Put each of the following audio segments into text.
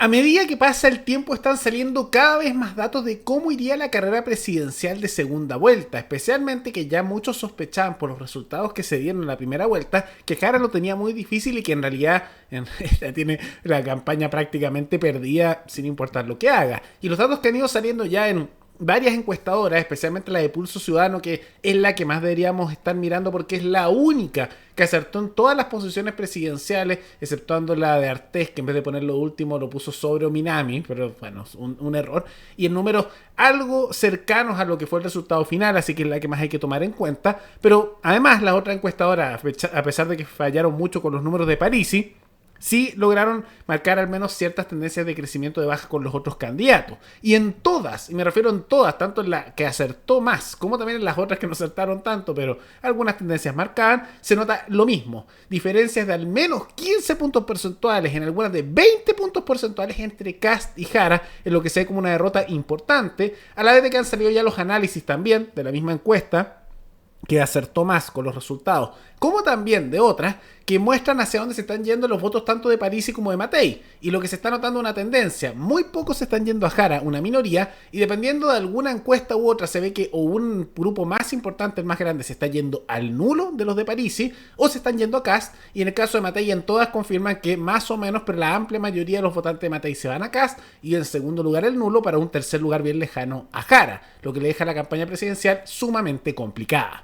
A medida que pasa el tiempo están saliendo cada vez más datos de cómo iría la carrera presidencial de segunda vuelta, especialmente que ya muchos sospechaban por los resultados que se dieron en la primera vuelta que Jara lo tenía muy difícil y que en realidad tiene la campaña prácticamente perdida sin importar lo que haga. Y los datos que han ido saliendo ya en varias encuestadoras, especialmente la de Pulso Ciudadano, que es la que más deberíamos estar mirando porque es la única que acertó en todas las posiciones presidenciales, exceptuando la de Artés, que en vez de ponerlo último lo puso sobre Minami, pero bueno, un error, y en números algo cercanos a lo que fue el resultado final, así que es la que más hay que tomar en cuenta. Pero además la otra encuestadora, a pesar de que fallaron mucho con los números de Parisi, sí lograron marcar al menos ciertas tendencias de crecimiento de baja con los otros candidatos. Y en todas, y me refiero en todas, tanto en la que acertó más como también en las otras que no acertaron tanto, pero algunas tendencias marcaban, se nota lo mismo. Diferencias de al menos 15 puntos porcentuales, en algunas de 20 puntos porcentuales entre Kast y Jara, en lo que se ve como una derrota importante, a la vez de que han salido ya los análisis también de la misma encuesta, que acertó más con los resultados, como también de otras que muestran hacia dónde se están yendo los votos tanto de Parisi como de Matei. Y lo que se está notando una tendencia, muy pocos se están yendo a Jara, una minoría, y dependiendo de alguna encuesta u otra se ve que o un grupo más importante, el más grande, se está yendo al nulo de los de Parisi, o se están yendo a Kast, y en el caso de Matei en todas confirman que más o menos, pero la amplia mayoría de los votantes de Matei se van a Kast, y en segundo lugar el nulo, para un tercer lugar bien lejano a Jara, lo que le deja la campaña presidencial sumamente complicada.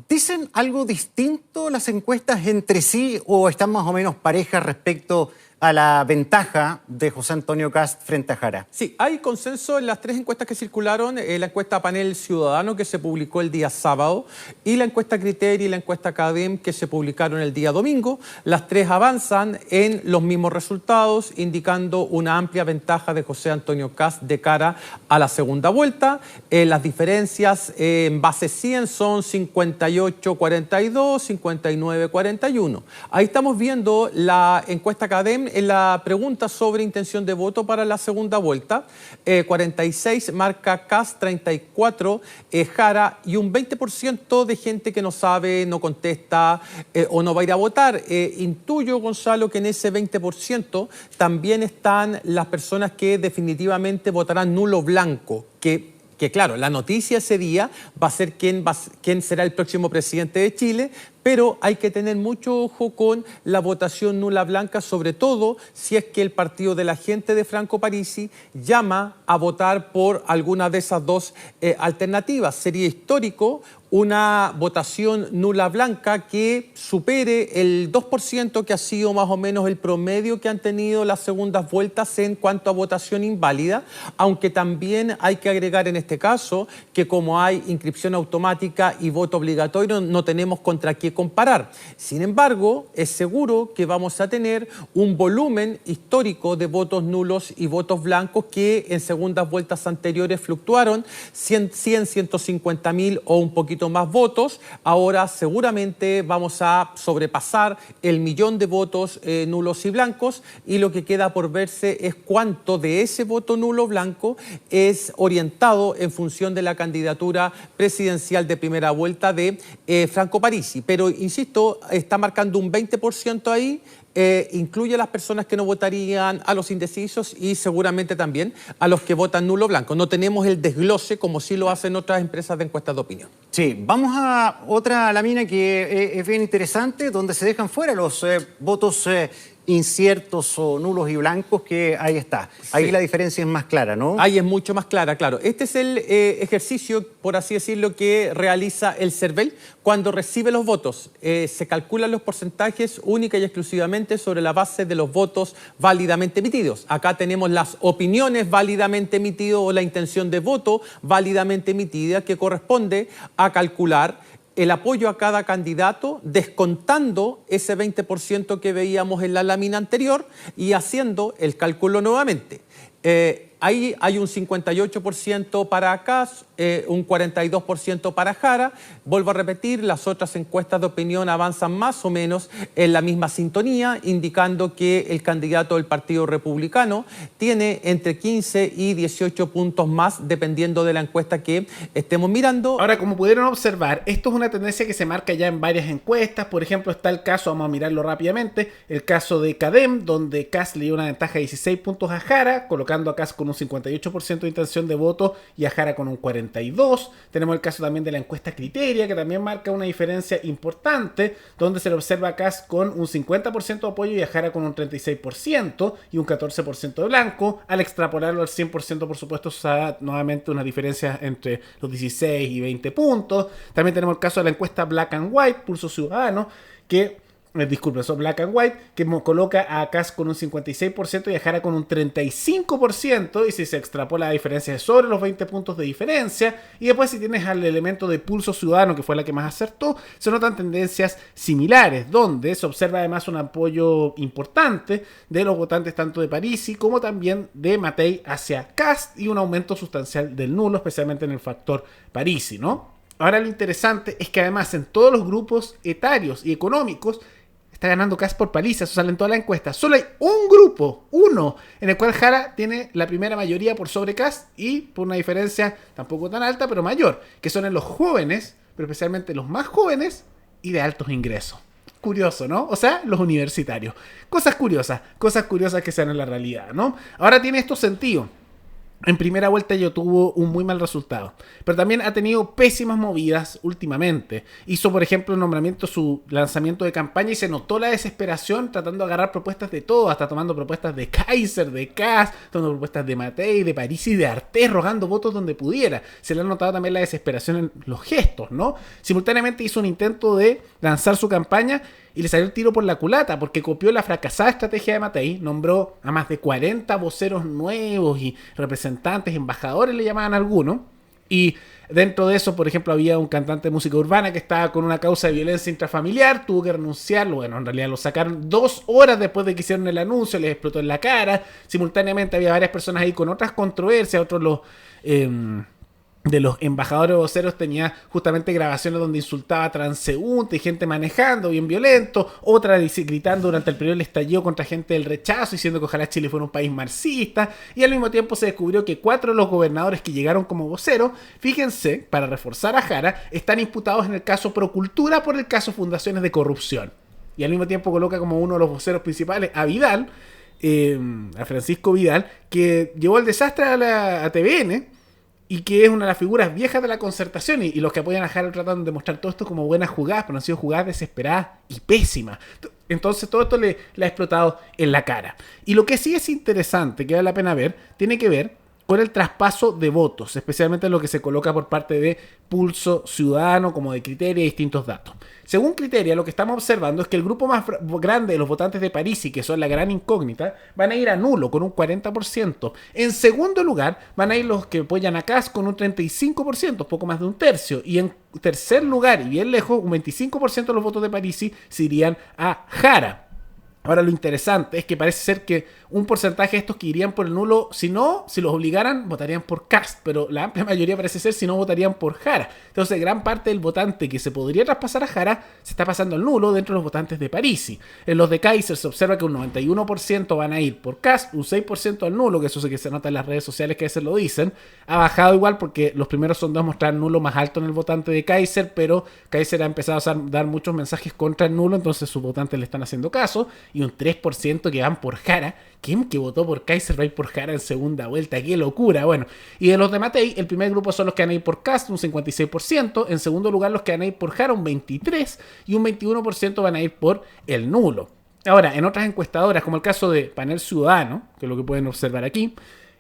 ¿Dicen algo distinto las encuestas entre sí o están más o menos parejas respecto a la ventaja de José Antonio Kast frente a Jara? Sí, hay consenso en las tres encuestas que circularon, la encuesta Panel Ciudadano que se publicó el día sábado y la encuesta Criteria y la encuesta Cadem que se publicaron el día domingo. Las tres avanzan en los mismos resultados, indicando una amplia ventaja de José Antonio Kast de cara a la segunda vuelta. Las diferencias en base 100 son 58-42, 59-41. Ahí estamos viendo la encuesta Cadem en la pregunta sobre intención de voto para la segunda vuelta. 46 marca Kast, 34 Jara y un 20% de gente que no sabe, no contesta o no va a ir a votar. Intuyo, Gonzalo, que en ese 20% también están las personas que definitivamente votarán nulo blanco, que claro, la noticia ese día va a ser quién será el próximo presidente de Chile, pero hay que tener mucho ojo con la votación nula blanca, sobre todo si es que el partido de la gente de Franco Parisi llama a votar por alguna de esas dos alternativas. Sería histórico una votación nula blanca que supere el 2%, que ha sido más o menos el promedio que han tenido las segundas vueltas en cuanto a votación inválida, aunque también hay que agregar en este caso que como hay inscripción automática y voto obligatorio, no tenemos contra qué comparar. Sin embargo, es seguro que vamos a tener un volumen histórico de votos nulos y votos blancos que en segundas vueltas anteriores fluctuaron 150 mil o un poquito más votos. Ahora seguramente vamos a sobrepasar el 1.000.000 de votos nulos y blancos, y lo que queda por verse es cuánto de ese voto nulo blanco es orientado en función de la candidatura presidencial de primera vuelta de Franco Parisi. Pero, insisto, está marcando un 20% ahí. Incluye a las personas que no votarían, a los indecisos y seguramente también a los que votan nulo blanco. No tenemos el desglose como sí lo hacen otras empresas de encuestas de opinión. Sí, vamos a otra lámina que es bien interesante, donde se dejan fuera los votos inciertos o nulos y blancos, que ahí está. Ahí sí, la diferencia es más clara, ¿no? Ahí es mucho más clara, claro. Este es el ejercicio, por así decirlo, que realiza el CERVEL cuando recibe los votos. Se calculan los porcentajes única y exclusivamente sobre la base de los votos válidamente emitidos. Acá tenemos las opiniones válidamente emitidas o la intención de voto válidamente emitida, que corresponde a calcular el apoyo a cada candidato, descontando ese 20% que veíamos en la lámina anterior y haciendo el cálculo nuevamente. Ahí hay un 58% para Kast, un 42% para Jara. Vuelvo a repetir, las otras encuestas de opinión avanzan más o menos en la misma sintonía, indicando que el candidato del Partido Republicano tiene entre 15 y 18 puntos más, dependiendo de la encuesta que estemos mirando. Ahora, como pudieron observar, esto es una tendencia que se marca ya en varias encuestas. Por ejemplo, está el caso, vamos a mirarlo rápidamente, el caso de CADEM, donde Kast le dio una ventaja de 16 puntos a Jara, colocando a Kast con un 58% de intención de voto y a Jara con un 42%. Tenemos el caso también de la encuesta Criteria, que también marca una diferencia importante, donde se le observa a Kast con un 50% de apoyo y a Jara con un 36% y un 14% de blanco. Al extrapolarlo al 100%, por supuesto, se da nuevamente una diferencia entre los 16 y 20 puntos. También tenemos el caso de la encuesta Black and White, Pulso Ciudadano, que disculpen, son Black and White, que coloca a Kast con un 56% y a Jara con un 35%, y si se extrapola la diferencia es sobre los 20 puntos de diferencia. Y después, si tienes al elemento de Pulso Ciudadano, que fue la que más acertó, se notan tendencias similares, donde se observa además un apoyo importante de los votantes tanto de Parisi como también de Matei hacia Kast, y un aumento sustancial del nulo, especialmente en el factor Parisi, ¿no? Ahora, lo interesante es que además en todos los grupos etarios y económicos está ganando Kast por paliza. Eso sale en toda la encuesta. Solo hay un grupo, uno, en el cual Jara tiene la primera mayoría por sobre Kast, y por una diferencia tampoco tan alta, pero mayor, que son en los jóvenes, pero especialmente los más jóvenes y de altos ingresos. Curioso, ¿no? O sea, los universitarios. Cosas curiosas que sean en la realidad, ¿no? Ahora tiene esto sentido. En primera vuelta yo tuvo un muy mal resultado, pero también ha tenido pésimas movidas últimamente. Hizo, por ejemplo, el nombramiento, su lanzamiento de campaña, y se notó la desesperación tratando de agarrar propuestas de todo, hasta tomando propuestas de Kaiser, de Kast, tomando propuestas de Matei, de Parisi y de Artés, rogando votos donde pudiera. Se le ha notado también la desesperación en los gestos, ¿no? Simultáneamente hizo un intento de lanzar su campaña y le salió el tiro por la culata, porque copió la fracasada estrategia de Matei, nombró a más de 40 voceros nuevos y representantes, embajadores le llamaban algunos, y dentro de eso, por ejemplo, había un cantante de música urbana que estaba con una causa de violencia intrafamiliar, tuvo que renunciar, bueno, en realidad lo sacaron 2 horas después de que hicieron el anuncio, les explotó en la cara. Simultáneamente había varias personas ahí con otras controversias, otros de los embajadores voceros tenía justamente grabaciones donde insultaba a transeúntes y gente manejando, bien violento. Otra gritando durante el periodo del estallido contra gente del rechazo, diciendo que ojalá Chile fuera un país marxista. Y al mismo tiempo se descubrió que 4 de los gobernadores que llegaron como voceros, fíjense, para reforzar a Jara, están imputados en el caso Procultura por el caso Fundaciones de Corrupción. Y al mismo tiempo coloca como uno de los voceros principales a Vidal, a Francisco Vidal, que llevó el desastre a TVN, y que es una de las figuras viejas de la concertación, y los que apoyan a Jara tratan de mostrar todo esto como buenas jugadas, pero han sido jugadas desesperadas y pésimas. Entonces todo esto le ha explotado en la cara. Y lo que sí es interesante, que vale la pena ver, tiene que ver con el traspaso de votos, especialmente lo que se coloca por parte de Pulso Ciudadano, como de Criteria y distintos datos. Según Criteria, lo que estamos observando es que el grupo más grande de los votantes de Parisi, que son la gran incógnita, van a ir a nulo con un 40%. En segundo lugar, van a ir los que apoyan a Kast con un 35%, poco más de un tercio. Y en tercer lugar, y bien lejos, un 25% de los votos de Parisi se irían a Jara. Ahora, lo interesante es que parece ser que un porcentaje de estos que irían por el nulo, si los obligaran, votarían por Kast, pero la amplia mayoría parece ser si no votarían por Jara. Entonces, gran parte del votante que se podría traspasar a Jara se está pasando al nulo dentro de los votantes de Parisi. En los de Kaiser se observa que un 91% van a ir por Kast, un 6% al nulo, que eso sí que se nota en las redes sociales que a veces lo dicen. Ha bajado igual porque los primeros sondeos mostraron nulo más alto en el votante de Kaiser, pero Kaiser ha empezado a dar muchos mensajes contra el nulo, entonces sus votantes le están haciendo caso. Y un 3% que van por Jara. ¿Quién que votó por Kaiser va a ir por Jara en segunda vuelta? ¡Qué locura! Bueno, y de los de Matei, el primer grupo son los que van a ir por Kast, un 56%. En segundo lugar, los que van a ir por Jara, un 23%. Y un 21% van a ir por el nulo. Ahora, en otras encuestadoras, como el caso de Panel Ciudadano, que es lo que pueden observar aquí,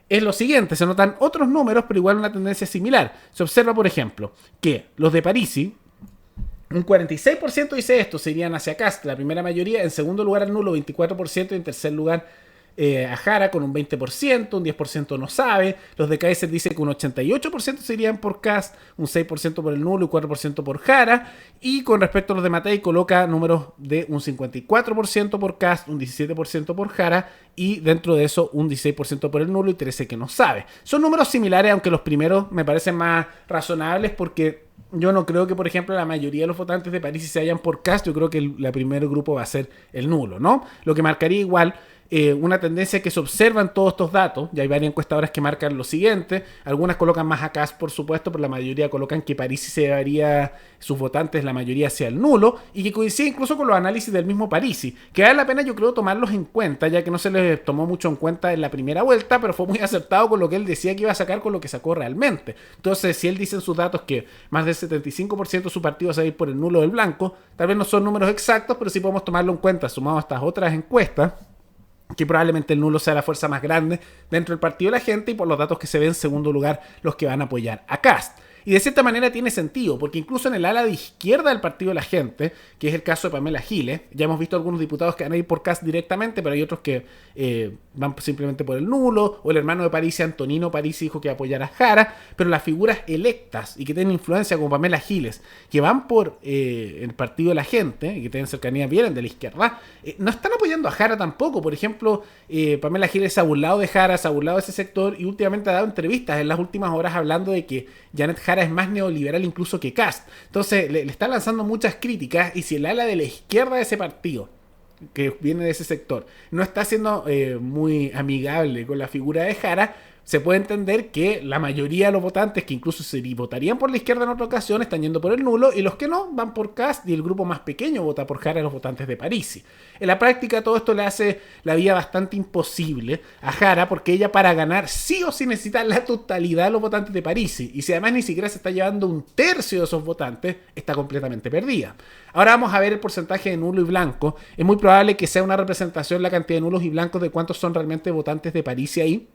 es lo siguiente. Se notan otros números, pero igual una tendencia similar. Se observa, por ejemplo, que los de Parisi, un 46% dice esto, se irían hacia Kast, la primera mayoría. En segundo lugar al nulo, 24%. Y en tercer lugar a Jara con un 20%, un 10% no sabe. Los de Kaiser dicen que un 88% se irían por Kast, un 6% por el nulo y 4% por Jara. Y con respecto a los de Matei, coloca números de un 54% por Kast, un 17% por Jara y dentro de eso un 16% por el nulo y 13% que no sabe. Son números similares, aunque los primeros me parecen más razonables porque yo no creo que, por ejemplo, la mayoría de los votantes de París se vayan por Kast. Yo creo que el primer grupo va a ser el nulo, ¿no? Lo que marcaría igual una tendencia que se observa en todos estos datos. Ya hay varias encuestadoras que marcan lo siguiente. Algunas colocan más a Kast, por supuesto, pero la mayoría colocan que París se llevaría sus votantes, la mayoría hacia el nulo, y que coincide incluso con los análisis del mismo Parisi, que vale la pena, yo creo, tomarlos en cuenta, ya que no se les tomó mucho en cuenta en la primera vuelta, pero fue muy acertado con lo que él decía que iba a sacar con lo que sacó realmente. Entonces, si él dice en sus datos que más del 75% de su partido va a ir por el nulo o el blanco, tal vez no son números exactos, pero sí podemos tomarlo en cuenta sumado a estas otras encuestas, que probablemente el nulo sea la fuerza más grande dentro del partido de la gente y por los datos que se ven en segundo lugar los que van a apoyar a Kast. Y de cierta manera tiene sentido, porque incluso en el ala de izquierda del partido de la gente, que es el caso de Pamela Giles, ya hemos visto algunos diputados que van a ir por Kast directamente, pero hay otros que van simplemente por el nulo, o el hermano de Parisi, Antonino Parisi, dijo que apoyará a Jara, pero las figuras electas y que tienen influencia como Pamela Giles, que van por el partido de la gente, y que tienen cercanía, vienen de la izquierda, no están apoyando a Jara tampoco. Por ejemplo, Pamela Giles se ha burlado de Jara, se ha burlado de ese sector, y últimamente ha dado entrevistas en las últimas horas hablando de que Janet Jara es más neoliberal incluso que Kast. Entonces le está lanzando muchas críticas, y si el ala de la izquierda de ese partido, que viene de ese sector, no está siendo muy amigable con la figura de Jara, se puede entender que la mayoría de los votantes que incluso se votarían por la izquierda en otra ocasión están yendo por el nulo, y los que no van por Kast, y el grupo más pequeño vota por Jara, los votantes de Parisi. En la práctica todo esto le hace la vida bastante imposible a Jara, porque ella para ganar sí o sí necesita la totalidad de los votantes de Parisi, y si además ni siquiera se está llevando un tercio de esos votantes, está completamente perdida. Ahora vamos a ver el porcentaje de nulo y blanco. Es muy probable que sea una representación la cantidad de nulos y blancos de cuántos son realmente votantes de Parisi ahí,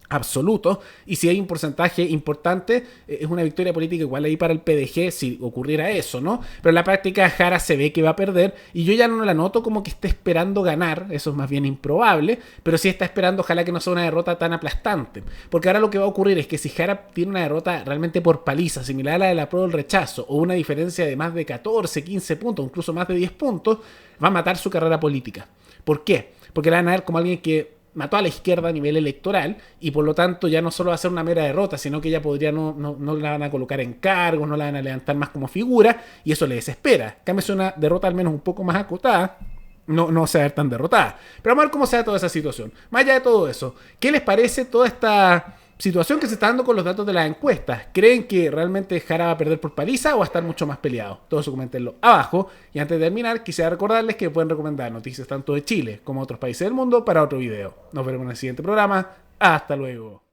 absoluto, y si hay un porcentaje importante, es una victoria política igual ahí para el PDG si ocurriera eso, ¿no? Pero en la práctica Jara se ve que va a perder, y yo ya no la noto como que esté esperando ganar, eso es más bien improbable, pero sí está esperando, ojalá que no sea una derrota tan aplastante, porque ahora lo que va a ocurrir es que si Jara tiene una derrota realmente por paliza, similar a la del apruebo o el rechazo, o una diferencia de más de 14, 15 puntos, incluso más de 10 puntos, va a matar su carrera política. ¿Por qué? Porque la van a ver como alguien que mató a la izquierda a nivel electoral, y por lo tanto ya no solo va a ser una mera derrota, sino que ya podría no la van a colocar en cargos, no la van a levantar más como figura, y eso le desespera. En cambio, es una derrota al menos un poco más acotada, no se va a ver tan derrotada. Pero vamos a ver cómo se da toda esa situación. Más allá de todo eso, ¿qué les parece toda esta situación que se está dando con los datos de las encuestas? ¿Creen que realmente Jara va a perder por paliza o va a estar mucho más peleado? Todo eso coméntenlo abajo. Y antes de terminar, quisiera recordarles que pueden recomendar noticias tanto de Chile como de otros países del mundo para otro video. Nos veremos en el siguiente programa. Hasta luego.